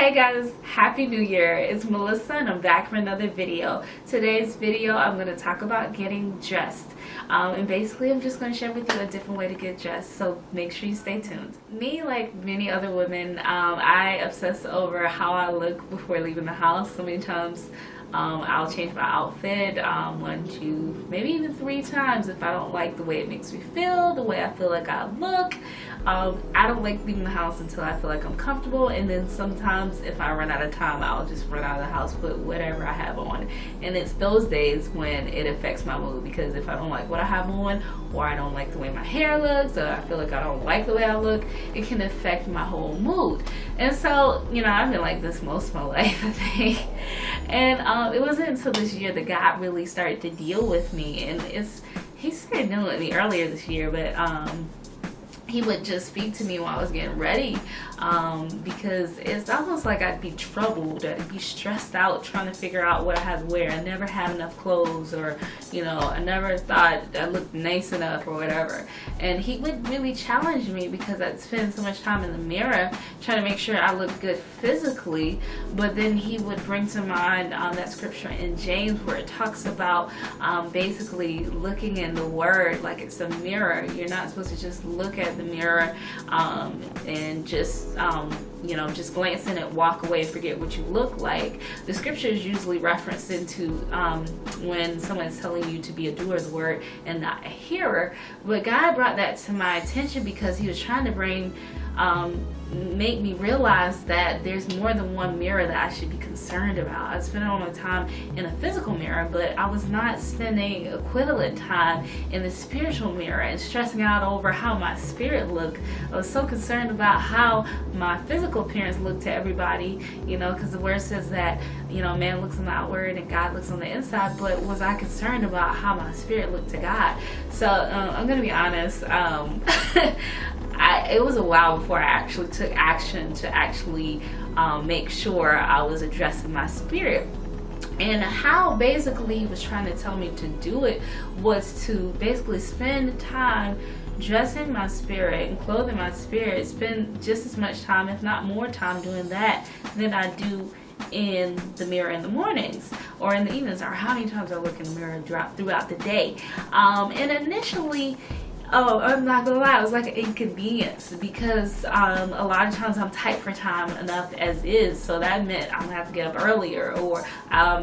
Hey guys, happy new year. It's Melissa and I'm back for another video. Today's video I'm going to talk about getting dressed, and basically I'm just going to share with you a different way to get dressed, so make sure you stay tuned. Me, like many other women, I obsess over how I look before leaving the house. So many times I'll change my outfit 1, 2, maybe even 3 times if I don't like the way it makes me feel, the way I feel like I look. I don't like leaving the house until I feel like I'm comfortable, and then sometimes if I run out of time, I'll just run out of the house, put whatever I have on. And it's those days when it affects my mood, because if I don't like what I have on, or I don't like the way my hair looks, or I feel like I don't like the way I look, it can affect my whole mood. And so, you know, I've been like this most of my life, I think. And it wasn't until this year that God really started to deal with me, and he started dealing with me earlier this year, but he would just speak to me while I was getting ready, because it's almost like I'd be troubled, I'd be stressed out trying to figure out what I had to wear. I never had enough clothes, or you know, I never thought I looked nice enough or whatever. And he would really challenge me because I'd spend so much time in the mirror trying to make sure I looked good physically. But then he would bring to mind that scripture in James where it talks about basically looking in the word like it's a mirror. You're not supposed to just look at the mirror and just you know, just glance in it, walk away, forget what you look like. The scripture is usually referenced into when someone's telling you to be a doer of the word and not a hearer. But God brought that to my attention because he was trying to make me realize that there's more than one mirror that I should be concerned about. I spent all my time in a physical mirror, but I was not spending equivalent time in the spiritual mirror and stressing out over how my spirit looked. I was so concerned about how my physical appearance looked to everybody, you know, because the word says that, you know, man looks on the outward and God looks on the inside. But was I concerned about how my spirit looked to God? So I'm gonna be honest, it was a while before I actually took action to actually make sure I was addressing my spirit. And how basically he was trying to tell me to do it was to basically spend time dressing my spirit and clothing my spirit, spend just as much time, if not more time, doing that than I do in the mirror in the mornings or in the evenings, or how many times I look in the mirror throughout the day. And initially, I'm not gonna lie, it was like an inconvenience because a lot of times I'm tight for time enough as is, so that meant I'm gonna have to get up earlier, or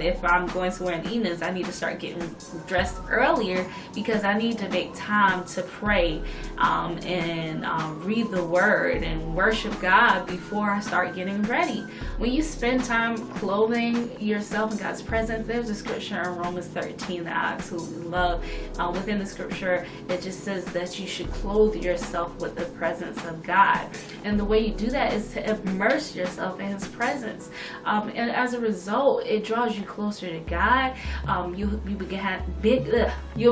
if I'm going somewhere in the evenings, I need to start getting dressed earlier because I need to make time to pray and read the word and worship God before I start getting ready. When you spend time clothing yourself in God's presence, there's a scripture in Romans 13 that I absolutely love. Within the scripture, it just says that you should clothe yourself with the presence of God, and the way you do that is to immerse yourself in his presence, and as a result it draws you closer to God. You'll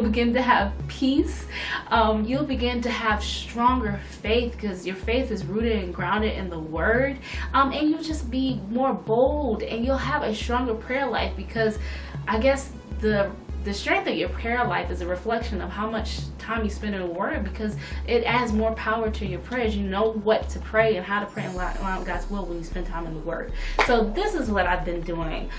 begin to have peace. You'll begin to have stronger faith because your faith is rooted and grounded in the word, and you'll just be more bold, and you'll have a stronger prayer life, because I guess the strength of your prayer life is a reflection of how much time you spend in the word, because it adds more power to your prayers. You know what to pray and how to pray and line up God's will when you spend time in the word. So this is what I've been doing.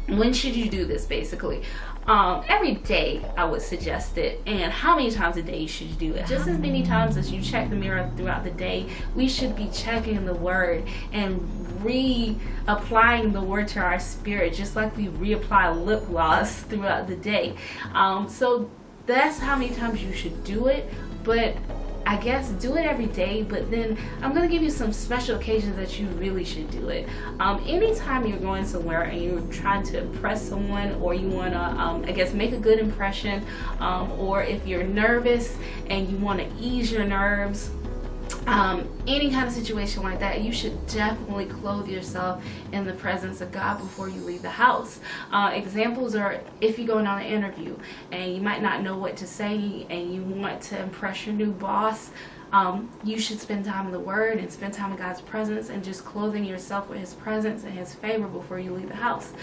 When should you do this? Basically, every day I would suggest it. And how many times a day you should do it? Just as many times as you check the mirror throughout the day, we should be checking the word and reapplying the word to our spirit, just like we reapply lip gloss throughout the day. So that's how many times you should do it. But I guess do it every day, but then I'm going to give you some special occasions that you really should do it. Anytime you're going somewhere and you're trying to impress someone, or you want to, I guess, make a good impression, or if you're nervous and you want to ease your nerves, any kind of situation like that, you should definitely clothe yourself in the presence of God before you leave the house. Examples are if you're going on an interview and you might not know what to say and you want to impress your new boss. you should spend time in the Word and spend time in God's presence and just clothing yourself with His presence and His favor before you leave the house.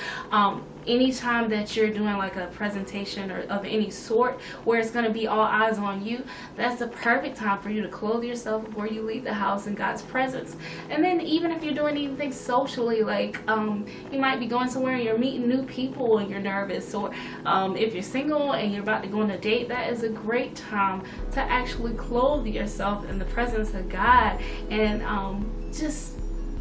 Anytime that you're doing like a presentation or of any sort where it's going to be all eyes on you, that's the perfect time for you to clothe yourself before you leave the house in God's presence. And then even if you're doing anything socially, like you might be going somewhere and you're meeting new people and you're nervous, or if you're single and you're about to go on a date, that is a great time to actually clothe yourself in the presence of God and just,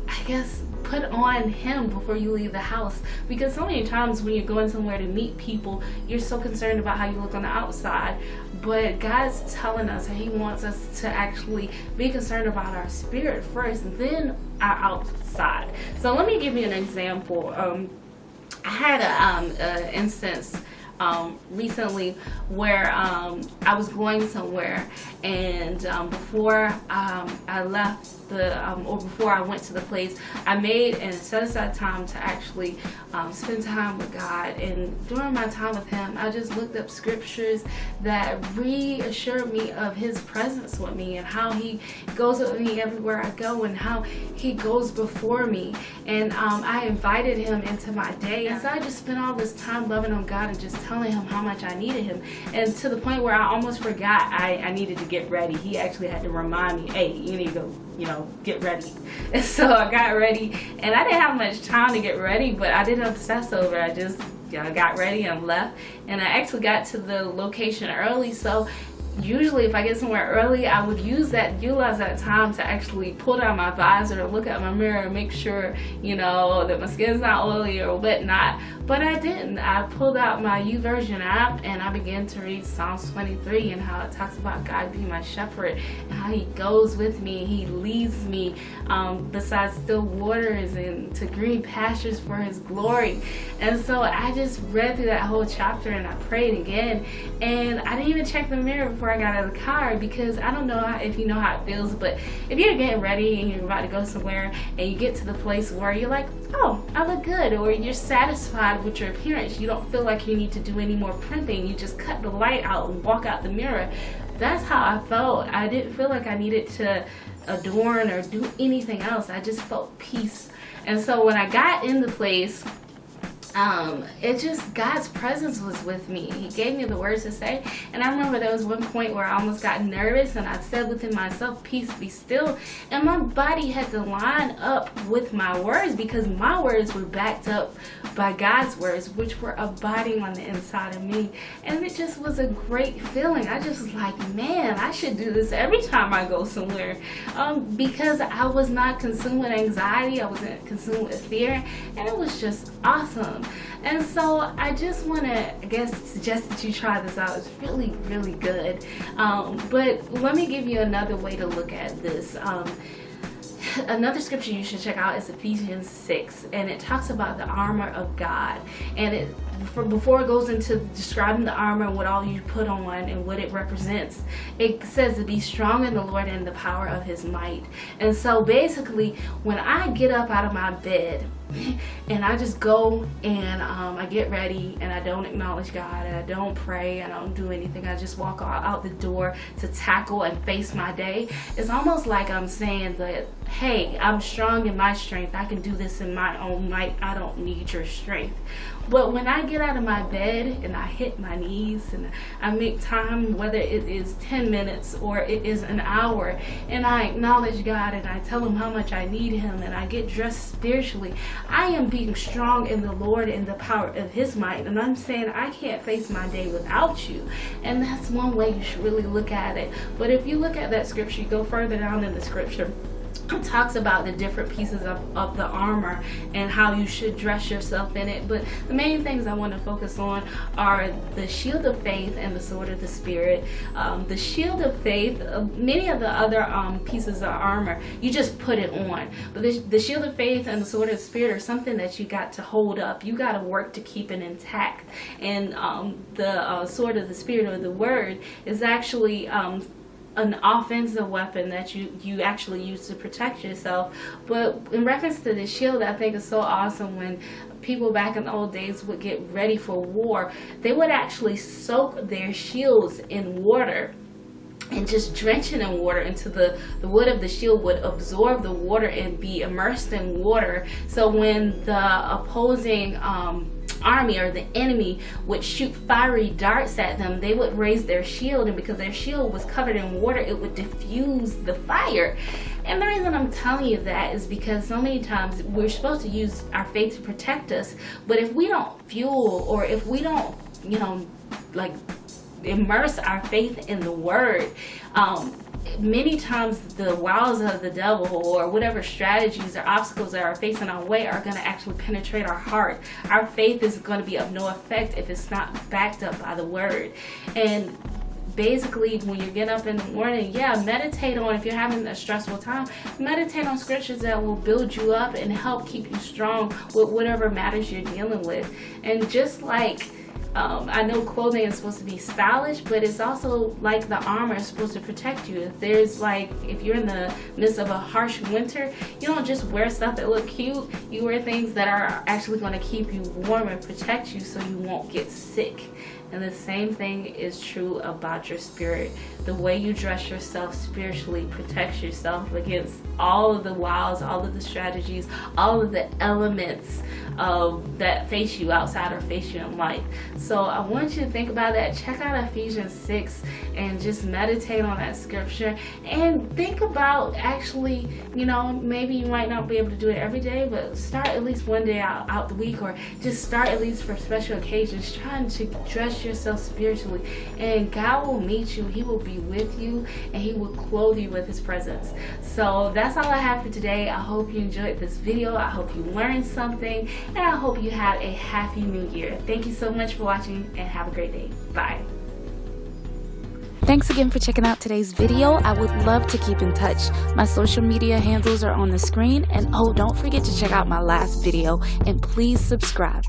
I guess, put on Him before you leave the house. Because so many times when you're going somewhere to meet people, you're so concerned about how you look on the outside, but God's telling us that He wants us to actually be concerned about our spirit first, then our outside. So let me give you an example. I had an instance recently where I was going somewhere, and before I left or before I went to the place, I made and set aside time to actually spend time with God. And during my time with Him, I just looked up scriptures that reassured me of His presence with me and how He goes with me everywhere I go and how He goes before me. And I invited Him into my day, and so I just spent all this time loving on God and just telling Him how much I needed Him, and to the point where I almost forgot I needed to get ready. He actually had to remind me, hey, you need to go, get ready. And so I got ready, and I didn't have much time to get ready, but I didn't obsess over it. I just got ready and left, and I actually got to the location early. So usually if I get somewhere early, I would utilize that time to actually pull down my visor, look at my mirror, and make sure that my skin's not oily or whatnot. But I didn't. I pulled out my YouVersion app and I began to read Psalms 23 and how it talks about God being my shepherd and how He goes with me, He leads me beside still waters and to green pastures for His glory. And so I just read through that whole chapter and I prayed again, and I didn't even check the mirror before I got out of the car, because I don't know if you know how it feels, but if you're getting ready and you're about to go somewhere and you get to the place where you're like, oh, I look good, or you're satisfied with your appearance, you don't feel like you need to do any more primping, you just cut the light out and walk out the mirror. That's how I felt. I didn't feel like I needed to adorn or do anything else. I just felt peace. And so when I got in the place, God's presence was with me. He gave me the words to say. And I remember there was one point where I almost got nervous and I said within myself, peace, be still. And my body had to line up with my words, because my words were backed up by God's words, which were abiding on the inside of me. And it just was a great feeling. I just was like, man, I should do this every time I go somewhere, because I was not consumed with anxiety. I wasn't consumed with fear. And it was just awesome. And so I just want to, suggest that you try this out. It's really, really good. But let me give you another way to look at this. Another scripture you should check out is Ephesians 6, and it talks about the armor of God. And before it goes into describing the armor, what all you put on and what it represents, it says to be strong in the Lord and the power of His might. And so basically, when I get up out of my bed and I just go and I get ready and I don't acknowledge God and I don't pray, I don't do anything, I just walk out the door to tackle and face my day, it's almost like I'm saying that, hey, I'm strong in my strength, I can do this in my own might, I don't need your strength. But when I get out of my bed and I hit my knees and I make time, whether it is 10 minutes or it is an hour, and I acknowledge God and I tell Him how much I need Him and I get dressed spiritually, I am being strong in the Lord and the power of His might. And I'm saying I can't face my day without you. And that's one way you should really look at it. But if you look at that scripture, you go further down in the scripture, it talks about the different pieces of the armor and how you should dress yourself in it. But the main things I want to focus on are the shield of faith and the sword of the Spirit. The shield of faith, many of the other pieces of armor, you just put it on. But the shield of faith and the sword of the Spirit are something that you got to hold up. You got to work to keep it intact. And the sword of the Spirit, or the Word, is actually an offensive weapon that you actually use to protect yourself. But in reference to the shield, I think it's so awesome when people back in the old days would get ready for war, they would actually soak their shields in water. and just drenching in water into the wood of the shield would absorb the water and be immersed in water. So when the opposing army or the enemy would shoot fiery darts at them, they would raise their shield, and because their shield was covered in water, it would diffuse the fire. And the reason I'm telling you that is because so many times we're supposed to use our faith to protect us, but if we don't fuel, or if we don't, you know, like immerse our faith in the word, many times the wiles of the devil or whatever strategies or obstacles that are facing our way are going to actually penetrate our heart. Our faith is going to be of no effect if it's not backed up by the word. And basically, when you get up in the morning, meditate on, if you're having a stressful time, meditate on scriptures that will build you up and help keep you strong with whatever matters you're dealing with. And just like I know clothing is supposed to be stylish, but it's also like the armor is supposed to protect you. If you're in the midst of a harsh winter, you don't just wear stuff that look cute. You wear things that are actually going to keep you warm and protect you so you won't get sick. And the same thing is true about your spirit. The way you dress yourself spiritually protects yourself against all of the wiles, all of the strategies, all of the elements that face you outside or face you in life. So I want you to think about that. Check out Ephesians 6 and just meditate on that scripture. And think about actually, maybe you might not be able to do it every day, but start at least one day out the week, or just start at least for special occasions, trying to dress yourself spiritually, and God will meet you. He will be with you, and He will clothe you with His presence. So that's all I have for today. I hope you enjoyed this video. I hope you learned something, and I hope you have a happy new year. Thank you so much for watching, and have a great day. Bye. Thanks again for checking out today's video. I would love to keep in touch. My social media handles are on the screen, and don't forget to check out my last video, and please subscribe.